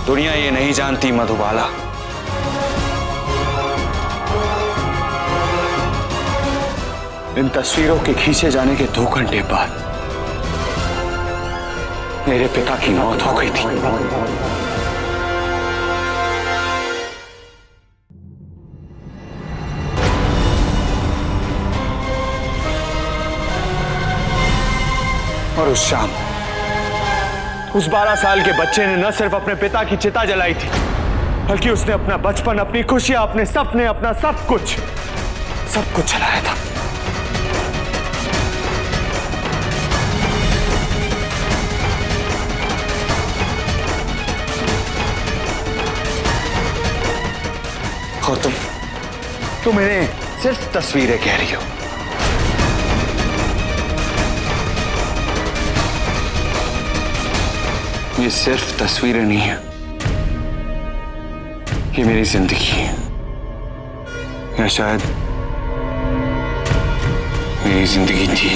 दुनिया ये नहीं जानती मधुबाला, इन तस्वीरों के खींचे जाने के 2 घंटे बाद मेरे पिता की मौत हो गई थी। और उस शाम उस 12 साल के बच्चे ने न सिर्फ अपने पिता की चिता जलाई थी, बल्कि उसने अपना बचपन, अपनी खुशियां, अपने सपने, अपना सब कुछ जलाया था। और तुम इन्हें सिर्फ तस्वीरें कह रही हो। ये सिर्फ तस्वीरें नहीं है, ये मेरी जिंदगी है, या शायद मेरी जिंदगी थी।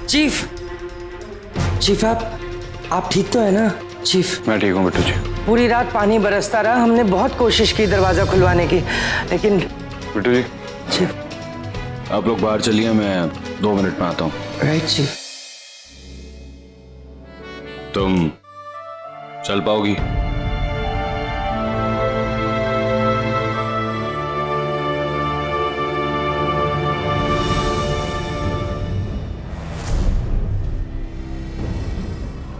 चीफ आप ठीक तो है ना? चीफ मैं ठीक हूँ बिट्टू जी। पूरी रात पानी बरसता रहा, हमने बहुत कोशिश की दरवाजा खुलवाने की, लेकिन बिट्टू जी चीफ आप लोग बाहर चलिए, मैं 2 मिनट में आता हूँ। Right chief. तुम चल पाओगी?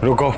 रुको।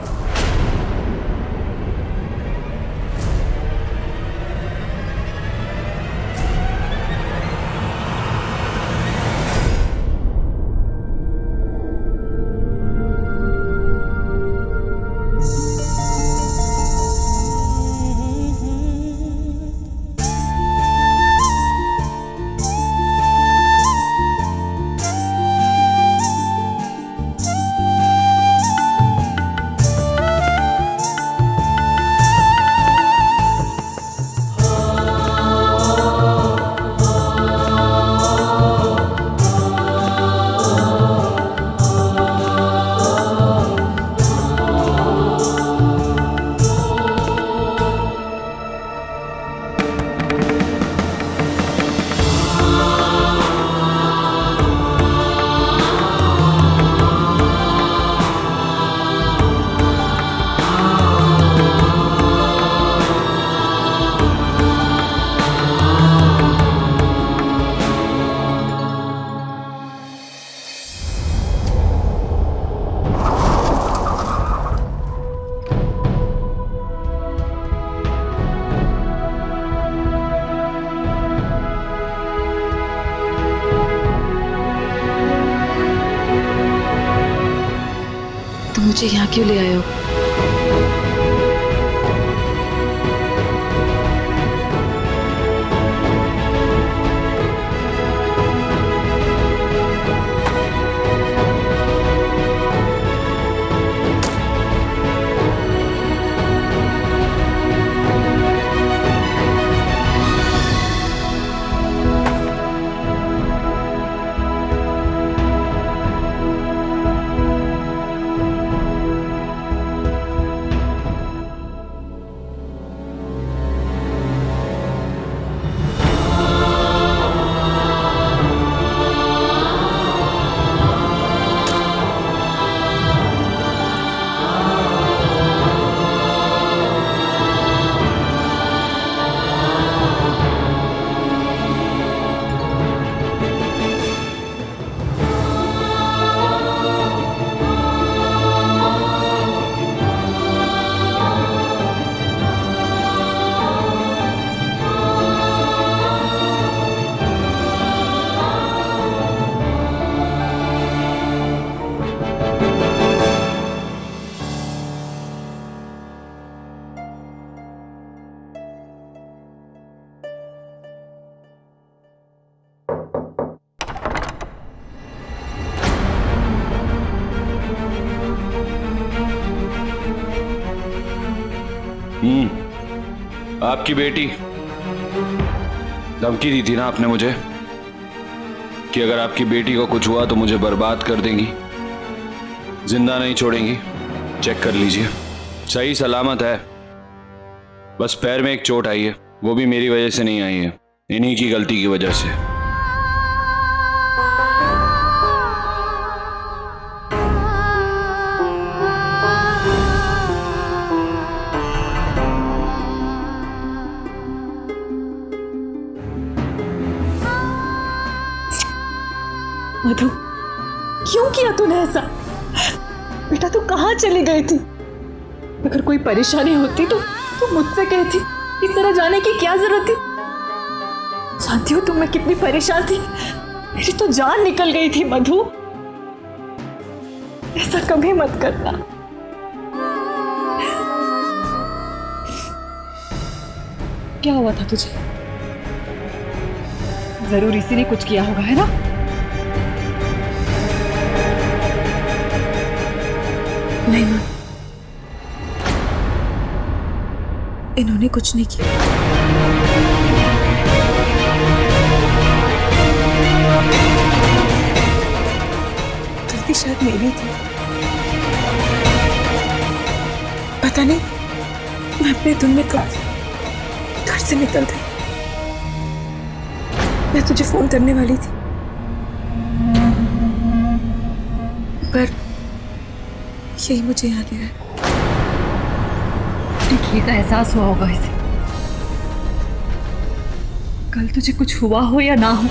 मुझे यहाँ क्यों ले आए हो? आपकी बेटी धमकी दी थी ना आपने मुझे कि अगर आपकी बेटी को कुछ हुआ तो मुझे बर्बाद कर देंगी, जिंदा नहीं छोड़ेंगी। चेक कर लीजिए, सही सलामत है। बस पैर में एक चोट आई है, वो भी मेरी वजह से नहीं आई है, इन्हीं की गलती की वजह से। मधु, क्यों किया तूने ऐसा? बेटा तू कहाँ चली गई थी? अगर कोई परेशानी होती तो तू मुझसे कहती, इस तरह जाने की क्या जरूरत थी? जानती हो तुम मैं कितनी परेशान थी, मेरी तो जान निकल गई थी। मधु, ऐसा कभी मत करना। क्या हुआ था तुझे? जरूर इसी ने कुछ किया होगा, है ना? नहीं मां, इन्होंने कुछ नहीं किया। गलती शायद मेरी थी, पता नहीं, मैं अपने धुन में कब घर से निकल गई। मैं तुझे फोन करने वाली थी, पर यही मुझे याद है। ये का एहसास हुआ होगा इसे। कल तुझे कुछ हुआ हो या ना हो,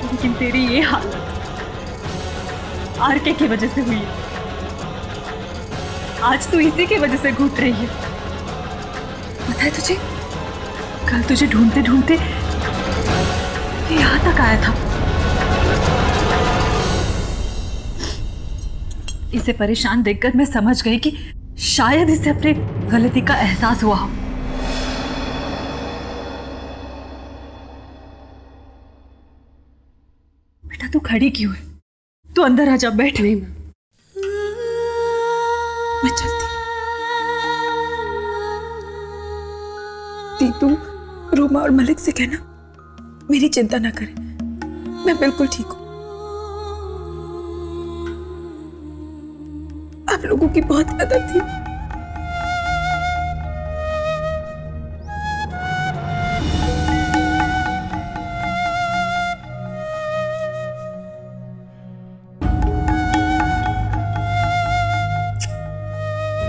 लेकिन तेरी ये हालत आरके की वजह से हुई है। आज तू इसी की वजह से घुट रही है। पता है तुझे, कल तुझे ढूंढते ढूंढते ये यहाँ तक आया था। इसे परेशान देखकर मैं समझ गई कि शायद इसे अपने गलती का एहसास हुआ हो। बेटा तू खड़ी क्यों है? तू अंदर आ जा, बैठ। नहीं मैं चलती। तू रूमा और मलिक से कहना मेरी चिंता ना करें, मैं बिल्कुल ठीक हूं। आप लोगों की बहुत मदद थी।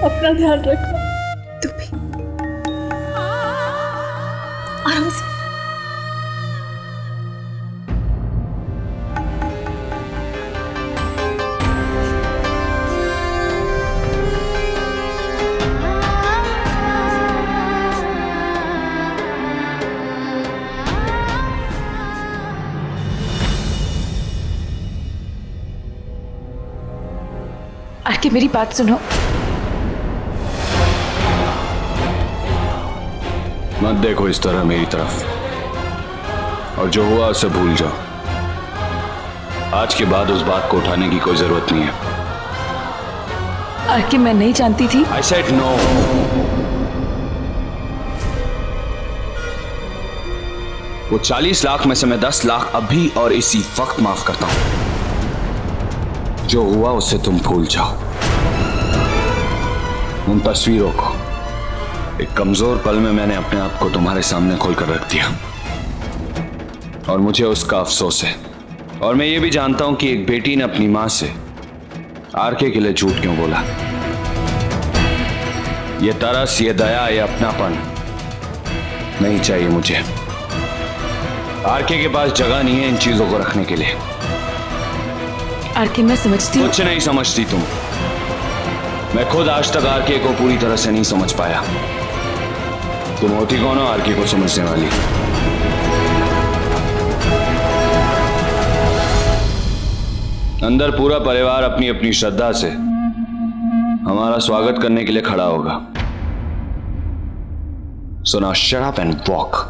अपना ध्यान रखना। तू भी आराम से। आके मेरी बात सुनो। मत देखो इस तरह मेरी तरफ, और जो हुआ उसे भूल जाओ। आज के बाद उस बात को उठाने की कोई जरूरत नहीं है। आके मैं नहीं जानती थी। I said no. वो 40 लाख में से मैं 10 लाख अभी और इसी वक्त माफ करता हूं। जो हुआ उसे तुम भूल जाओ। उन तस्वीरों को एक कमजोर पल में मैंने अपने आप को तुम्हारे सामने खोलकर रख दिया, और मुझे उसका अफसोस है। और मैं ये भी जानता हूं कि एक बेटी ने अपनी मां से आरके के लिए झूठ क्यों बोला। ये तरस, ये दया, ये अपनापन नहीं चाहिए मुझे। आरके के पास जगह नहीं है इन चीजों को रखने के लिए। आरके मैं समझती हूँ। कुछ नहीं समझती तुम। मैं खुद आज तक आरके को पूरी तरह से नहीं समझ पाया। तुम होती कौन हो आरके को समझने वाली? अंदर पूरा परिवार अपनी अपनी श्रद्धा से हमारा स्वागत करने के लिए खड़ा होगा। So now shut up and walk.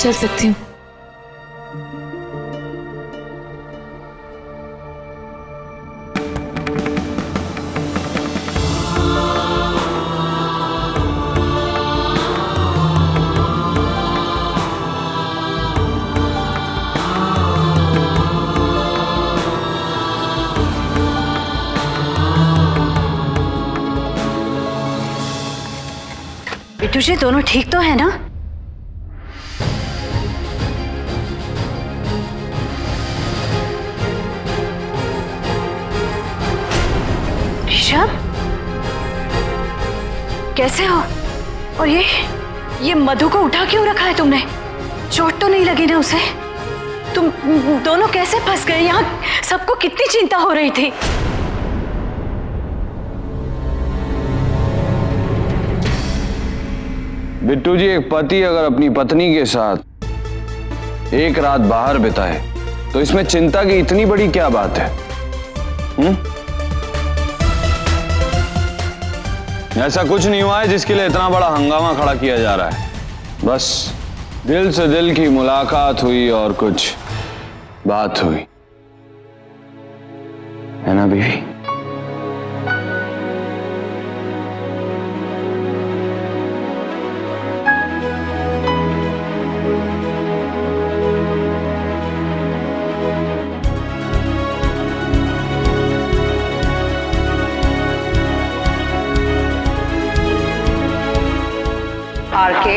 चल सकती हूँ। बिट्टू जी दोनों ठीक तो है ना? ऋषभ, कैसे हो? और ये मधु को उठा क्यों रखा है तुमने? चोट तो नहीं लगी ना उसे? तुम दोनों कैसे फंस गए यहाँ? सबको कितनी चिंता हो रही थी। बिट्टू जी, एक पति अगर अपनी पत्नी के साथ एक रात बाहर बिताए तो इसमें चिंता की इतनी बड़ी क्या बात है? ऐसा कुछ नहीं हुआ है जिसके लिए इतना बड़ा हंगामा खड़ा किया जा रहा है। बस दिल से दिल की मुलाकात हुई और कुछ बात हुई, है ना बीवी? आरके,